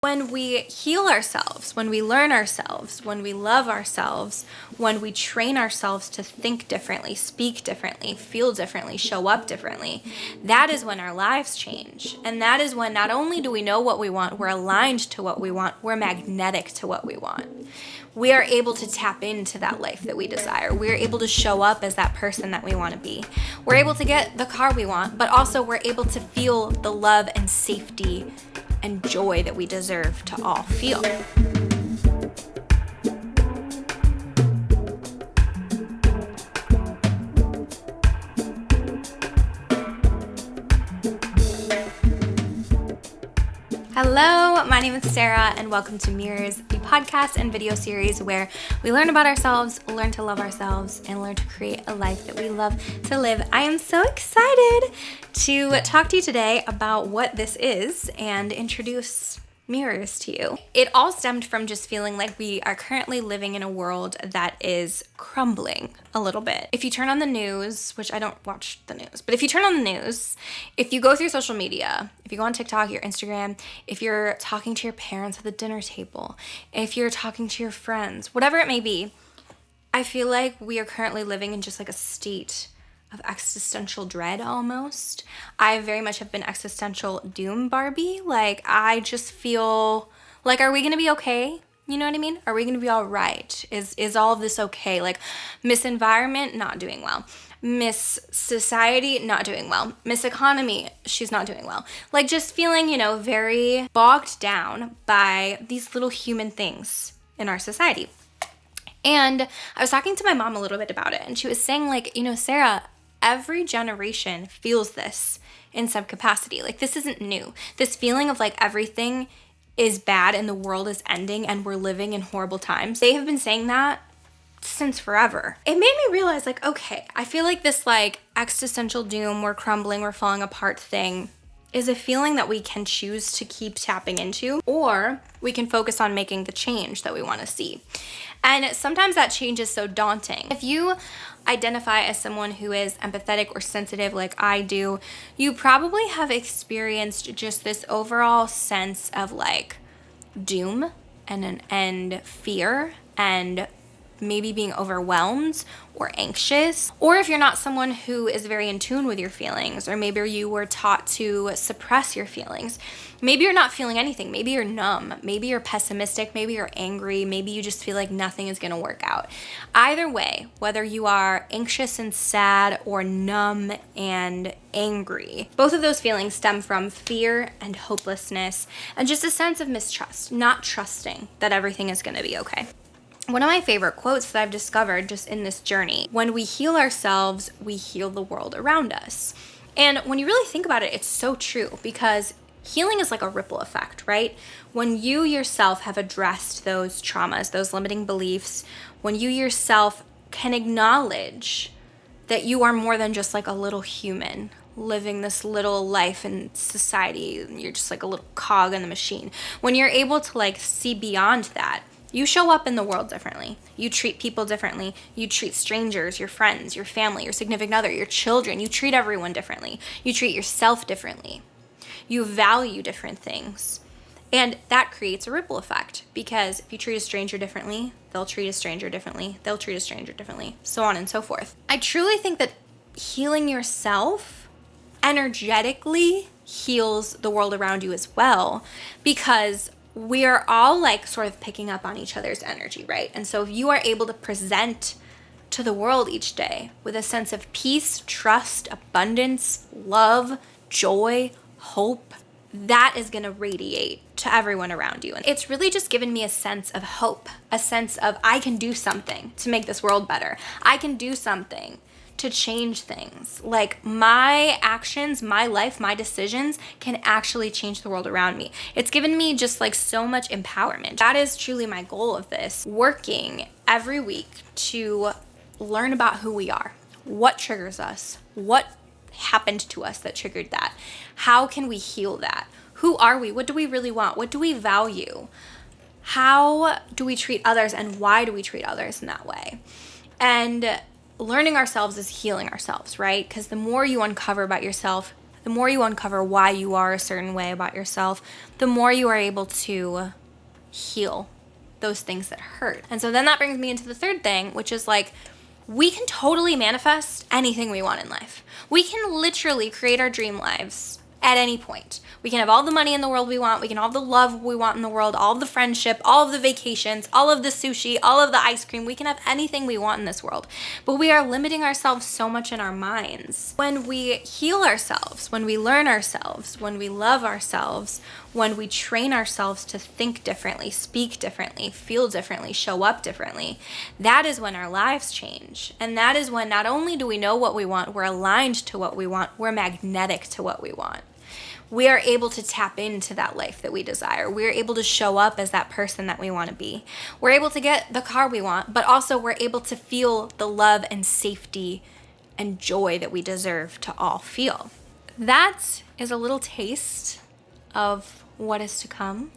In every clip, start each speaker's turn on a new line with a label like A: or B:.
A: When we heal ourselves, when we learn ourselves, when we love ourselves, when we train ourselves to think differently, speak differently, feel differently, show up differently, that is when our lives change. And that is when not only do we know what we want, we're aligned to what we want, we're magnetic to what we want. We are able to tap into that life that we desire. We're able to show up as that person that we want to be. We're able to get the car we want, but also we're able to feel the love and safety and joy that we deserve to all feel. Hello, my name is Sarah, and welcome to Mirrors, the podcast and video series where we learn about ourselves, learn to love ourselves, and learn to create a life that we love to live. I am so excited to talk to you today about what this is and introduce mirrors to you. It all stemmed from just feeling like we are currently living in a world that is crumbling a little bit. If you turn on the news, which I don't watch the news, but if you turn on the news, if you go through social media, if you go on TikTok, your Instagram, if you're talking to your parents at the dinner table, if you're talking to your friends, whatever it may be, I feel like we are currently living in just like a state of existential dread almost. I very much have been existential doom Barbie. Like, I just feel like, are we gonna be okay? You know what I mean? Are we gonna be all right? Is all of this okay? Like, Miss Environment, not doing well. Miss Society, not doing well. Miss Economy, she's not doing well. Like, just feeling, very bogged down by these little human things in our society. And I was talking to my mom a little bit about it, and she was saying, like, Sarah, every generation feels this in some capacity. Like, this isn't new. This feeling of like everything is bad and the world is ending and we're living in horrible times. They have been saying that since forever. It made me realize, like, okay, I feel like this like existential doom, we're crumbling, we're falling apart thing is a feeling that we can choose to keep tapping into, or we can focus on making the change that we want to see. And sometimes that change is so daunting. If you identify as someone who is empathetic or sensitive like I do, you probably have experienced just this overall sense of like doom and fear and maybe being overwhelmed or anxious. Or if you're not someone who is very in tune with your feelings, or maybe you were taught to suppress your feelings, maybe you're not feeling anything. Maybe you're numb. Maybe you're pessimistic. Maybe you're angry. Maybe you just feel like nothing is going to work out. Either way, whether you are anxious and sad or numb and angry, both of those feelings stem from fear and hopelessness and just a sense of mistrust, not trusting that everything is going to be okay. One of my favorite quotes that I've discovered just in this journey: when we heal ourselves, we heal the world around us. And when you really think about it, it's so true, because healing is like a ripple effect, right? When you yourself have addressed those traumas, those limiting beliefs, when you yourself can acknowledge that you are more than just like a little human living this little life in society, you're just like a little cog in the machine. When you're able to like see beyond that, you show up in the world differently. You treat people differently. You treat strangers, your friends, your family, your significant other, your children. You treat everyone differently. You treat yourself differently. You value different things. And that creates a ripple effect, because if you treat a stranger differently, they'll treat a stranger differently. They'll treat a stranger differently, so on and so forth. I truly think that healing yourself energetically heals the world around you as well, because we are all like sort of picking up on each other's energy, right? And so if you are able to present to the world each day with a sense of peace, trust, abundance, love, joy, hope, that is going to radiate to everyone around you. And it's really just given me a sense of hope, a sense of I can do something to make this world better. I can do something to change things. Like, my actions, my life, my decisions can actually change the world around me. It's given me just like so much empowerment. That is truly my goal of this, working every week to learn about who we are, what triggers us, what happened to us that triggered that, how can we heal that, who are we, what do we really want, what do we value, how do we treat others, and why do we treat others in that way. And learning ourselves is healing ourselves, right? Because the more you uncover about yourself, the more you uncover why you are a certain way about yourself, the more you are able to heal those things that hurt. And so then that brings me into the third thing, which is like, we can totally manifest anything we want in life. We can literally create our dream lives at any point. We can have all the money in the world we want. We can have all the love we want in the world, all of the friendship, all of the vacations, all of the sushi, all of the ice cream. We can have anything we want in this world. But we are limiting ourselves so much in our minds. When we heal ourselves, when we learn ourselves, when we love ourselves, when we train ourselves to think differently, speak differently, feel differently, show up differently, that is when our lives change. And that is when not only do we know what we want, we're aligned to what we want, we're magnetic to what we want. We are able to tap into that life that we desire. We're able to show up as that person that we want to be. We're able to get the car we want, but also we're able to feel the love and safety and joy that we deserve to all feel. That is a little taste of what is to come,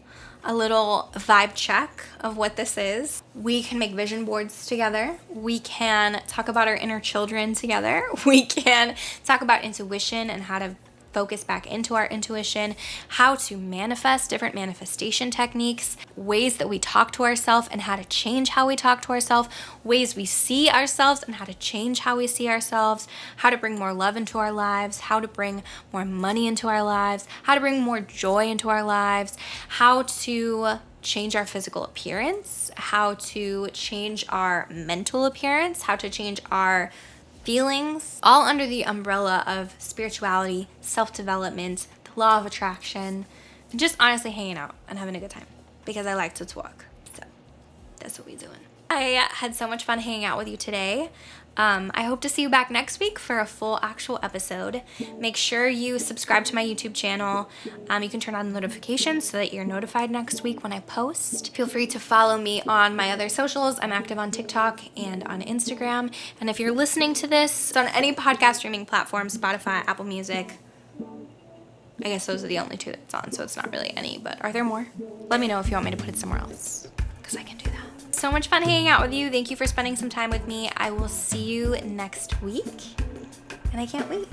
A: a little vibe check of what this is. We can make vision boards together. We can talk about our inner children together. We can talk about intuition and how to focus back into our intuition, how to manifest different manifestation techniques, ways that we talk to ourselves and how to change how we talk to ourselves, ways we see ourselves and how to change how we see ourselves, how to bring more love into our lives, how to bring more money into our lives, how to bring more joy into our lives, how to change our physical appearance, how to change our mental appearance, how to change our feelings, all under the umbrella of spirituality, self-development, the law of attraction, and just honestly hanging out and having a good time because I like to talk. So that's what we're doing. I had so much fun hanging out with you today. I hope to see you back next week for a full actual episode. Make sure you subscribe to my YouTube channel. You can turn on notifications so that you're notified next week when I post. Feel free to follow me on my other socials. I'm active on TikTok and on Instagram. And if you're listening to this, it's on any podcast streaming platform, Spotify, Apple Music. I guess those are the only two that it's on, so it's not really any, but are there more? Let me know if you want me to put it somewhere else, because I can do that. So much fun hanging out with you. Thank you for spending some time with me. I will see you next week, and I can't wait.